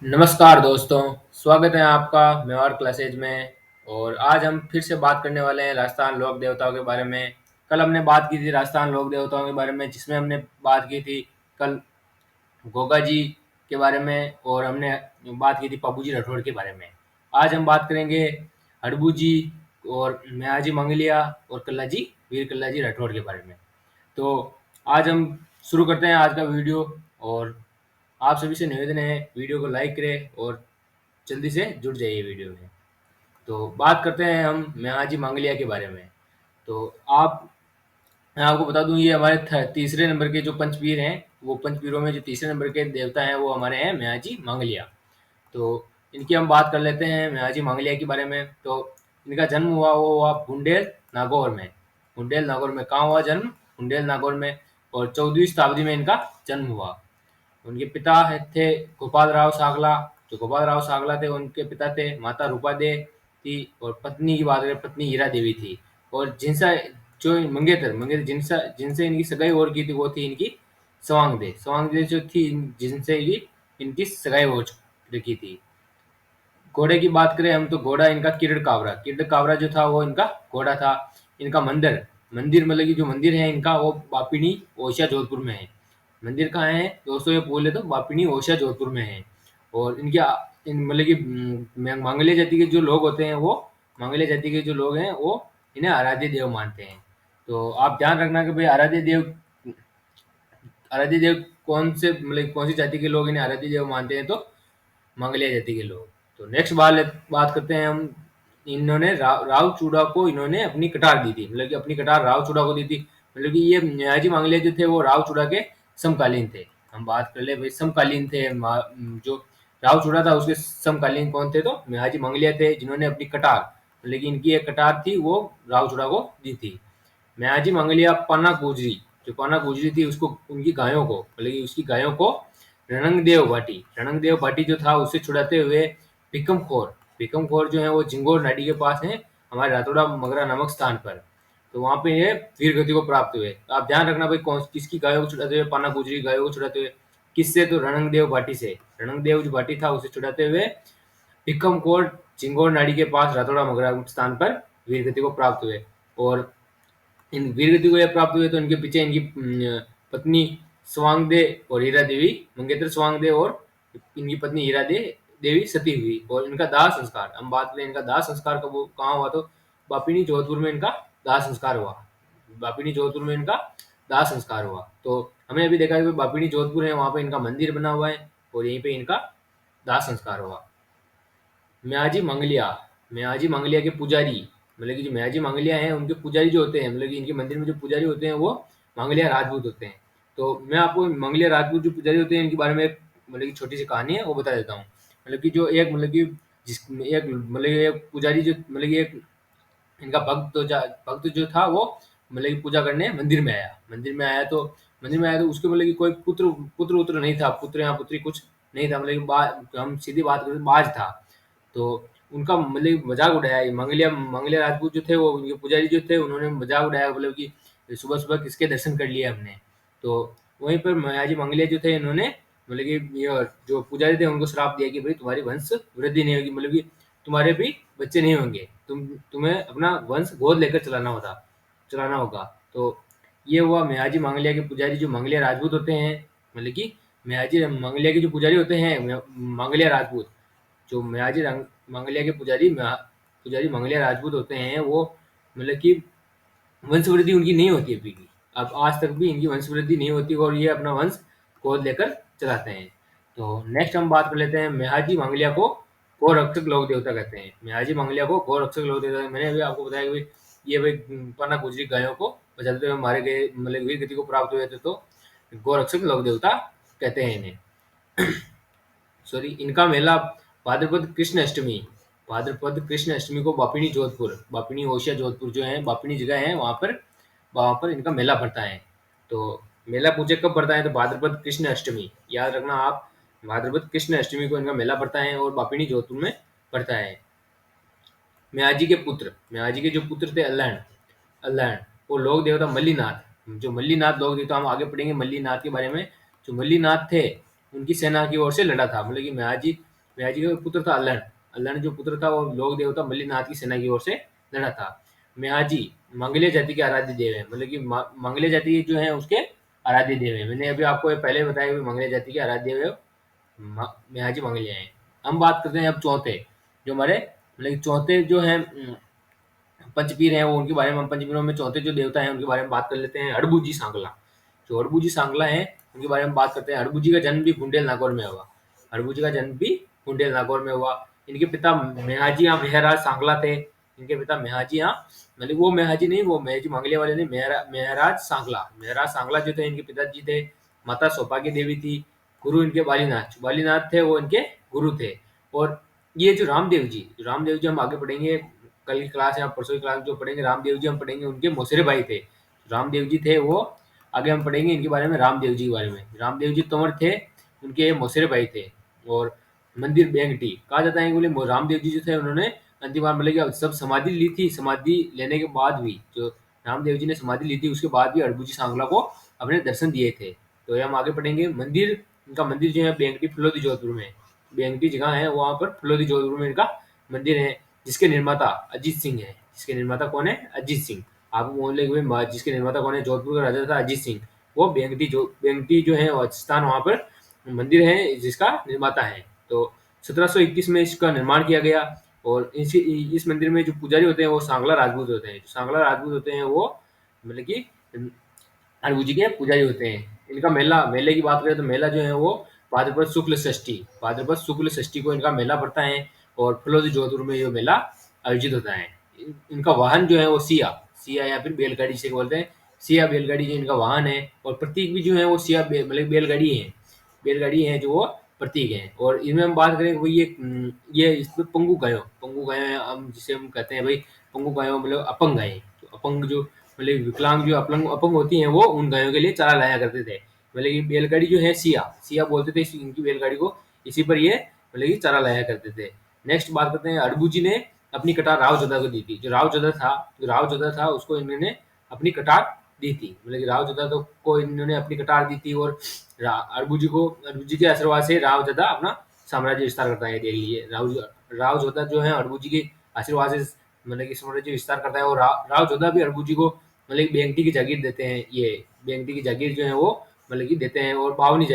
नमस्कार दोस्तों, स्वागत है आपका मेवाड़ क्लासेज में। और आज हम फिर से बात करने वाले हैं राजस्थान लोक देवताओं के बारे में। कल हमने बात की थी राजस्थान लोक देवताओं के बारे में, जिसमें हमने बात की थी कल गोगा जी के बारे में, और हमने बात की थी पप्पू जी राठौड़ के बारे में। आज हम बात करेंगे हड़बू जी और मेहाजी मंगलिया और कल्ला जी वीर कल्ला जी राठौड़ के बारे में। तो आज हम शुरू करते हैं आज का वीडियो। और आप सभी से निवेदन है, वीडियो को लाइक करें और जल्दी से जुड़ जाइए वीडियो में। तो बात करते हैं हम मेहाजी मंगलिया के बारे में। तो आप मैं आपको बता दूं, ये हमारे तीसरे नंबर के जो पंचवीर हैं, वो पंचवीरों में जो तीसरे नंबर के देवता हैं वो हमारे हैं मेहाजी मंगलिया। तो इनकी हम बात कर लेते हैं मेहाजी मंगलिया के बारे में। तो इनका जन्म हुआ वो हुआ बुंडेल नागौर में। बुंडेल नागौर में कहाँ हुआ जन्म? बुंडेल नागौर में। और 14वीं शताब्दी में इनका जन्म हुआ। उनके पिता थे गोपाल राव सागला। जो गोपाल राव सागला थे उनके पिता थे। माता रूपा दे थी, और पत्नी की बात करें, पत्नी हीरा देवी थी। और जिनसे जो मंगेतर मंगेतर जिनसे जिनसे इनकी सगाई और की थी वो थी इनकी सवांग दे जो थी, जिनसे इनकी सगाई हो रखी थी। घोड़े की बात करें हम, तो घोड़ा इनका किरण कावरा जो था वो इनका घोड़ा था। इनका मंदिर मतलब कि जो मंदिर है इनका, वो बापिनी ओशिया जोधपुर में है। मंदिर कहाँ है दोस्तों? ये बोले तो बापिनी ओशिया जोधपुर में है। और इनके मतलब कि मांगल्य जाति के जो लोग होते हैं, वो मांगल्य जाति के जो लोग हैं वो इन्हें आराध्य देव मानते हैं। तो आप ध्यान रखना कि भाई आराध्य देव कौन से मतलब कौन सी जाति के लोग इन्हें आराध्य देव मानते हैं? तो मंगलिया जाति के लोग। तो नेक्स्ट बात करते हैं हम। इन्होंने राव चूड़ा को इन्होंने अपनी कटार दी थी, मतलब कि अपनी कटार राव चूड़ा को दी थी। मतलब कि ये न्याजी मंगलिया जो थे वो राव चूड़ा के समकालीन थे। हम बात कर ले भाई, समकालीन थे। जो राव चूड़ा था उसके समकालीन कौन थे? तो मेहाजी मंगलिया थे, जिन्होंने अपनी कटार मतलब कि इनकी एक कटार थी वो राव चूड़ा को दी थी। मेहाजी मंगलिया पाना गुजरी, जो पाना गुजरी थी उसको उनकी गायों को मतलब कि उसकी गायों को रणंगदेव भाटी जो था उससे छुड़ाते हुए भिकमखोर जो है वो जिंगोर नाडी के पास है, हमारे रातोड़ा मगरा नामक स्थान पर। तो वहां पे ये वीर गति को प्राप्त हुए। तो आप ध्यान रखना भाई, कौन किसकी गायों को छुड़ाते हुए? पाना गुजरी गायों को छुड़ाते हुए। किससे? तो रणंगदेव भाटी से। रणंगदेव जो भाटी था उसे छुड़ाते हुए भिक्कमकोट चिंगोर नाडी के पास रातोड़ा मगरा स्थान पर वीर गति को प्राप्त हुए। और इन वीरगति को यह प्राप्त हुए तो इनके पीछे इनकी पत्नी स्वांगदे और हीरा देवी, मंगेतर स्वांगदे और इनकी पत्नी देवी सती हुई। और इनका दाह संस्कार, हम बात करें इनका दाह संस्कार कब कहाँ हुआ? तो बापिनी जोधपुर में इनका दाह संस्कार हुआ। बापिनी जोधपुर में इनका दाह संस्कार हुआ। तो हमने अभी देखा है कि बापिनी जोधपुर है, वहां पे इनका मंदिर बना हुआ है और यहीं पे इनका दाह संस्कार हुआ। म्याजी मंगलिया के पुजारी, मतलब कि जो म्याजी मंगलिया हैं उनके पुजारी जो होते हैं, मतलब कि इनके मंदिर में जो पुजारी होते हैं वो मंगलिया राजपूत होते हैं। तो मैं आपको मंगलिया राजपूत जो पुजारी होते हैं इनके बारे में मतलब कि छोटी सी कहानी है वो बता देता हूँ। मतलब कि जो एक मतलब कि जिस एक मतलब एक पुजारी जो मतलब कि एक इनका भक्त जो था वो मतलब कि पूजा करने मंदिर में आया तो उसके मतलब कि कोई पुत्र पुत्र उत्र नहीं था, पुत्र या पुत्री कुछ नहीं था। मतलब कि हम सीधी बात करें, बाज था। तो उनका मतलब मजाक उड़ाया। ये मंगलिया राजपूत जो थे, वो उनके पुजारी जो थे, उन्होंने मजाक उड़ाया, मतलब कि सुबह सुबह किसके दर्शन कर लिए हमने। तो वहीं पर महाराज मंगलिया जो थे, इन्होंने मतलब कि ये जो पुजारी थे उनको श्राप दिया कि भाई तुम्हारी वंश वृद्धि नहीं होगी, मतलब कि तुम्हारे भी बच्चे नहीं होंगे, तुम्हें अपना वंश गोद लेकर चलाना होगा। तो ये हुआ मेहाजी मंगलिया के पुजारी जो मंगलिया राजपूत होते हैं। मतलब कि मेहाजी मंगलिया के जो पुजारी होते हैं मंगलिया राजपूत, जो मंगलिया के पुजारी मंगलिया राजपूत होते हैं, वो मतलब कि वंशवृद्धि उनकी नहीं होती अभी भी। अब आज तक भी इनकी वंशवृद्धि नहीं होती और ये अपना वंश गोद लेकर चलाते हैं। तो नेक्स्ट हम बात कर लेते हैं मेहाजी मंगलिया को गोरक्षक लोक देवता कहते हैं। मेहाजी मंगलिया को गोरक्षक लोक देवता, मैंने अभी आपको बताया कि भाई ये भाई पन्ना गुजरी गायों को बचाते हुए मारे गए, मतलब वीर गति को प्राप्त हुए थे। तो गोरक्षक लोक देवता कहते हैं इन्हें। सॉरी, इनका मेला भाद्रपद कृष्ण अष्टमी को बापिनी ओशिया जोधपुर जो है बापिनी जगह है, वहां पर इनका मेला पड़ता है। तो मेला पूछे कब पड़ता है? तो भाद्रपद कृष्ण अष्टमी, याद रखना आप, भाद्रपद कृष्ण अष्टमी को इनका मेला पड़ता है और बापिनी जोधपुर में पड़ता है। म्याजी के जो पुत्र थे अल्लाण, वो लोक देवता मल्लीनाथ, जो मल्लीनाथ लोक देवता, हम आगे पढ़ेंगे मल्लीनाथ के बारे में। जो मल्लीनाथ थे उनकी सेना की ओर से लड़ा था, मतलब कि म्याजी मेहाजी का पुत्र था अल्हड़। अल्हड़ जो पुत्र था वो लोक देवता मल्लीनाथ की सेना की ओर से लड़ा था। मेहाजी मंगले जाति के आराध्य देव है, मतलब कि मंगले जाति जो है उसके आराध्य देव है। मैंने अभी आपको पहले बताया कि मंगले जाति के आराध्य देव मेहाजी मंगले हैं। हम बात करते हैं अब चौथे, जो हमारे मतलब कि चौथे जो है पंचपीर हैं, वो उनके बारे में हम पंचपीरों में चौथे जो देवता हैं उनके बारे में बात कर लेते हैं। हड़बूजी सांगला, जो हड़बूजी सांगला है उनके बारे में बात करते हैं। हड़बूजी का जन्म भी बुंडेल नागौर में हुआ। हड़बूजी का जन्म भी बुंडेल नागौर में हुआ। इनके पिता मेहाजी यहाँ मेहराज सांगला थे। इनके पिता मेहाजी यहाँ मतलब वो मेहाजी नहीं, वो मेहाजी मंगले वाले नहीं, मेहराज सांगला। मेहराज सांगला जो थे इनके पिताजी थे। माता सौभाग्य देवी थी। गुरु इनके बालीनाथ बालीनाथ थे, वो इनके गुरु थे। और ये जो रामदेव जी हम आगे पढ़ेंगे, कल की क्लास या परसों की क्लास जो पढ़ेंगे रामदेव जी हम पढ़ेंगे, उनके मौसेरे भाई थे। रामदेव जी थे वो आगे हम पढ़ेंगे इनके बारे में, रामदेव जी के बारे में। रामदेव जी तंवर थे, उनके मौसेरे भाई थे। और मंदिर बेंगटी कहा जाता है कि बोले रामदेव जी जो थे उन्होंने अंतिम बार मतलब कि सब समाधि ली थी। समाधि लेने के बाद भी जो रामदेव जी ने समाधि ली थी उसके बाद भी हड़बूजी सांगला को अपने दर्शन दिए थे। तो ये हम आगे पढ़ेंगे। मंदिर, इनका मंदिर जो है बेंगटी फुलोदी जोधपुर में, बेंगटी जगह है वहाँ पर फुलोदी जोधपुर में इनका मंदिर है, जिसके निर्माता अजीत सिंह है। जिसके निर्माता कौन है? अजीत सिंह। आप बोल रहे कि भाई जिसके निर्माता कौन है? जोधपुर का राजा था अजीत सिंह। वो बेंगटी जो है स्थान वहाँ पर मंदिर है जिसका निर्माता है। तो 1721 में इसका निर्माण किया गया। और इस मंदिर में जो पुजारी होते हैं वो सांगला राजपूत होते हैं। जो सांगला राजपूत होते हैं वो मतलब कि हरभू जी के पुजारी होते हैं। इनका मेले की बात करें तो मेला जो है वो भाद्रपद शुक्ल षष्ठी को इनका मेला पड़ता है। और फुलोदी जोधपुर में ये मेला आयोजित होता है। इनका वाहन जो है वो सिया सिया या फिर बैलगाड़ी से बोलते हैं। सिया बैलगाड़ी जो इनका वाहन है। और प्रतीक भी जो है वो सिया मतलब बैलगाड़ी है। बैलगाड़ी है जो वो प्रतीक है। और इनमें हम बात करें भाई ये इसमें पंगु गायों है, हम जिसे हम कहते हैं भाई पंगु गायों मतलब अपंग गाय। तो अपंग जो मतलब विकलांग जो अपंग होती हैं वो उन गायों के लिए चारा लाया करते थे। मतलब कि बैलगाड़ी जो है सिया सिया बोलते थे इनकी बैलगाड़ी को। इसी पर ये मतलब कि चारा लाया करते थे। नेक्स्ट बात करते हैं, अड़बू जी ने अपनी कटार राव जोधा को दी थी। जो राव जोधा था उसको इन्होंने अपनी कटार दी थी। मतलब कि राव जोधा तो को इन्होंने अपनी कटार दी थी। और अड़बू जी के आशीर्वाद से राव जोधा अपना साम्राज्य विस्तार करता है। देख लीजिए राव जोधा जो है अड़बू जी के आशीर्वाद से मतलब कि साम्राज्य विस्तार करता है। और राव जोधा भी अड़बू जी को मतलब कि बेंगटी की जागीर देते हैं। ये बेंगटी की जागीर जो है वो मतलब कि देते हैं। और बावनी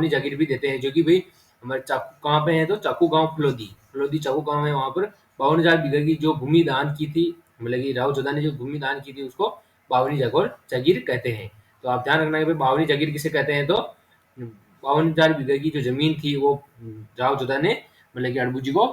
जागीर भी देते हैं, जो कि भाई हमारे चाकू कहाँ पे है तो चाकू गांव फुलोदी चाकू गांव है। वहां पर 52,000 बीघा की जो भूमि दान की थी, मतलब कि राव जोधा ने जो भूमि दान की थी उसको बावनी जागीर कहते हैं। तो आप ध्यान रखना कि भाई बावनी जागीर किसे कहते हैं। तो 52,000 बीघा की जो जमीन थी वो राव जोधा ने मतलब कि अड़बू जी को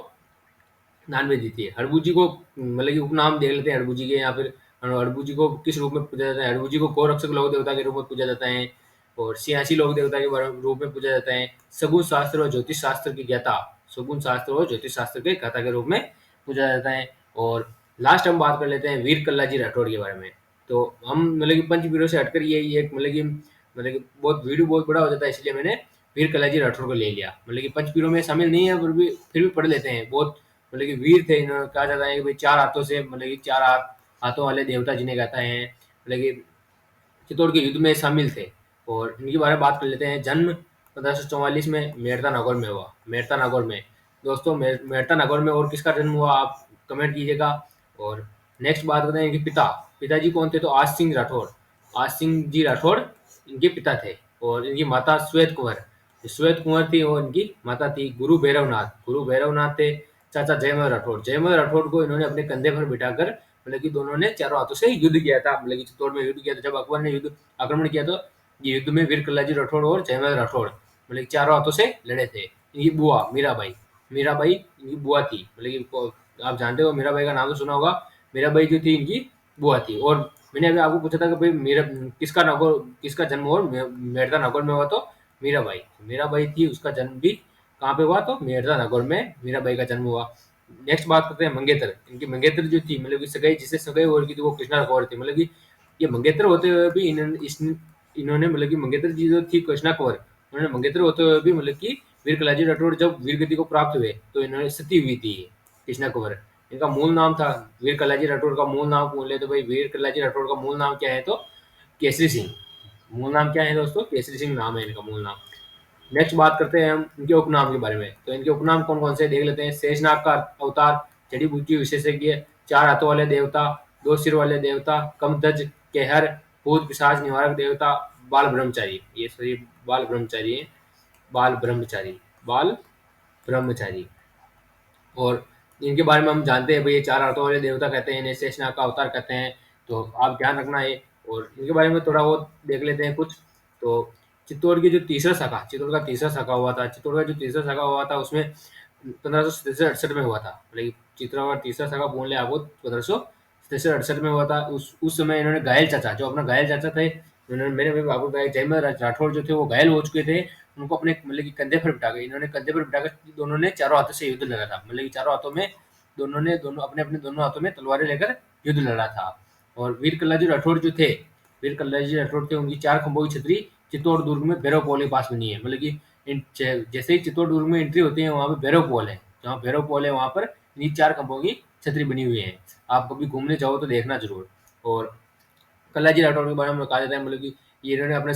दान में दी थी। हड़बू जी को मतलब कि उपनाम देख लेते हैं हड़बू जी के, या फिर हड़बू जी को किस रूप में पूजा जाता है। हड़बू जी को गोरक्षक लोक देवता के रूप में पूजा जाता है। और सियासी लोक देवता के रूप में पूजा जाता है। सगुन शास्त्र और ज्योतिष शास्त्र की ज्ञाता सगुन शास्त्र और ज्योतिष शास्त्र के ज्ञाता के रूप में पूजा जाता है। और लास्ट हम बात कर लेते हैं वीर कल्ला जी राठौड़ के बारे में। तो हम मतलब कि पंचवीरों से हटकर ये एक मतलब कि बहुत वीडियो बहुत बड़ा हो जाता है, इसलिए मैंने वीर कल्ला जी राठौड़ को ले लिया। मतलब कि पंचवीरों में शामिल नहीं है फिर भी पढ़ लेते हैं। बहुत मतलब कि वीर थे। इन्होंने कहा जाता है कि भाई 4 हाथों से मतलब कि 4 हाथों वाले देवता जिन्हें कहता है, मतलब कि चित्तौड़ के युद्ध में शामिल थे। और इनके बारे में बात कर लेते हैं। जन्म 1544 में मेड़ता नागौर में हुआ। मेड़ता नागौर में दोस्तों मेड़ता नागौर में और किसका जन्म हुआ आप कमेंट कीजिएगा। और नेक्स्ट बात करते हैं इनके पिताजी कौन थे। तो आज सिंह जी राठौड़ इनके पिता थे। और इनकी माता श्वेत कुंवर थी और इनकी माता थी गुरु भैरवनाथ थे। चाचा जयमल राठौड़ को इन्होंने अपने कंधे पर बिठाकर मतलब कि दोनों ने चारों हाथों से युद्ध किया था। मतलब कि चित्तौड़ में युद्ध किया था। जब अकबर ने युद्ध आक्रमण किया तो ये युद्ध में वीर कल्लाजी राठौड़ और जयमल राठौड़ मतलब कि चारों हाथों से लड़े थे। इनकी बुआ मीराबाई इनकी बुआ थी। मतलब कि आप जानते हो मीराबाई का नाम तो सुना होगा। मीराबाई जो थी इनकी बुआ थी। और मैंने अभी आपको पूछा था कि भाई मेरा किसका जन्म और मेड़ता नागौर में हुआ। तो मीराबाई थी, उसका जन्म भी कहाँ पे हुआ तो मेड़ता नागौर में मीराबाई का जन्म हुआ। नेक्स्ट बात करते हैं मंगेतर। इनकी मंगेतर जो थी मतलब कि जिससे सगाई हो रही थी वो कृष्णा कौर थी। मतलब कि ये मंगेतर होते हुए भी इन्होंने मतलब कि मंगेतर जी जो थी कृष्णा कौर, उन्होंने मंगेतर होते हुए भी मतलब कि वीर कलाजी राठौड़ जब वीर गति को प्राप्त हुए तो इन्होंने सती हुई थी कृष्णा कुंवर। इनका मूल नाम था वीर कलाजी राठौड़ का मूल नाम बोले तो भाई वीर कलाजी राठौड़ का मूल नाम क्या है तो केसरी सिंह। मूल नाम क्या है दोस्तों? केसरी सिंह नाम है इनका मूल नाम। नेक्स्ट बात करते हैं हम इनके उपनाम के बारे में। तो इनके उपनाम कौन कौन से देख लेते हैं। शेषनाग का अवतार, जड़ी बूटी विशेषज्ञ, चार हाथों वाले देवता, दो सिर वाले देवता, कमध्वज, कहर, भूत पिशाच निवारक देवता, बाल ब्रह्मचारी। ये सही बाल ब्रह्मचारी है। बाल ब्रह्मचारी, बाल ब्रह्मचारी। और इनके बारे में हम जानते हैं भाई, ये चार हाथों वाले देवता कहते हैं, इन्हें शेषनाग का अवतार कहते हैं। तो आप ध्यान रखना है। और इनके बारे में थोड़ा बहुत देख लेते हैं कुछ। तो चित्तौड़ की जो तीसरा शाखा, चित्तौड़ का तीसरा शाखा हुआ था, चित्तौड़ का जो तीसरा शाखा हुआ था उसमें 1567 में हुआ था। मतलब चित्तौड़ का तीसरा शाखा बोल ले आपको 1567 में हुआ था। उस समय इन्होंने घायल चाचा, जो अपना घायल चाचा थे, उन्होंने मेरे भी आपको जयमल राठौर जो थे वो घायल हो चुके थे। उनको अपने मतलब कि कंधे पर बिठा के, इन्होंने कंधे पर बिठाकर दोनों ने चारों हाथों से युद्ध लड़ा था। मतलब कि चारों हाथों में दोनों अपने अपने दोनों हाथों में तलवारें लेकर युद्ध लड़ा था। और वीर कल्लाजी राठौर जो थे, वीर कल्लाजी राठौर थे, उनकी चार खंभों की छतरी चित्तौड़ दुर्ग में भैरव पोल के पास बनी है। मतलब कि जैसे ही चित्तौड़ दुर्ग में एंट्री होती है वहाँ पे भैरव पोल है, जहाँ भैरव पोल है वहाँ पर इन्हीं चार खंभों की छतरी बनी हुई है। आप कभी घूमने जाओ तो देखना जरूर। और कल्लाजी राठौर के बारे में बता देते हैं। मतलब कि ये इन्होंने अपने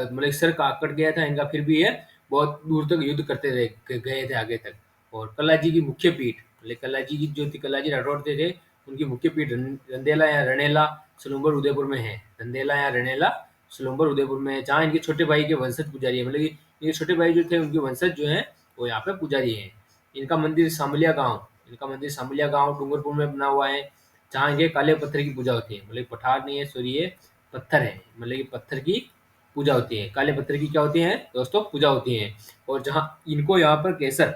मतलब सर का कट गया था इनका, फिर भी ये बहुत दूर तक युद्ध करते रहे, गए थे आगे तक। और कल्लाजी की मुख्य पीठ, मतलब कल्लाजी की जो थी, कल्लाजी राठौर थे उनकी मुख्य पीठ रंदेला या रणेला सलूम्बर उदयपुर में है। रंदेला या रणेला सलूम्बर उदयपुर में है, जहाँ इनके छोटे भाई के वंशज पुजारी है। मतलब कि इनके छोटे भाई जो थे उनके वंशज जो हैं वो यहाँ पे पुजारी हैं। इनका मंदिर सामलिया गांव, इनका मंदिर सामलिया गांव डूंगरपुर में बना हुआ है, जहाँ ये काले पत्थर की पूजा होती है। मतलब पठार नहीं है, सॉरी, ये पत्थर है। मतलब कि पत्थर की पूजा होती है, काले पत्थर की क्या होती है दोस्तों, पूजा होती है। और जहाँ इनको यहाँ पर केसर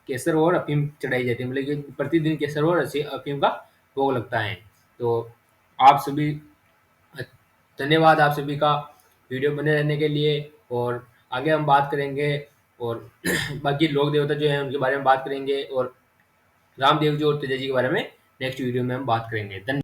केसर और अफीम चढ़ाई जाती है। मतलब कि प्रतिदिन केसर और अफीम का भोग लगता है। तो आप सभी, धन्यवाद आप सभी का वीडियो बने रहने के लिए। और आगे हम बात करेंगे। और बाकी लोक देवता जो है उनके बारे में बात करेंगे। और रामदेव जी और तेजा जी के बारे में नेक्स्ट वीडियो में हम बात करेंगे। धन्यवाद।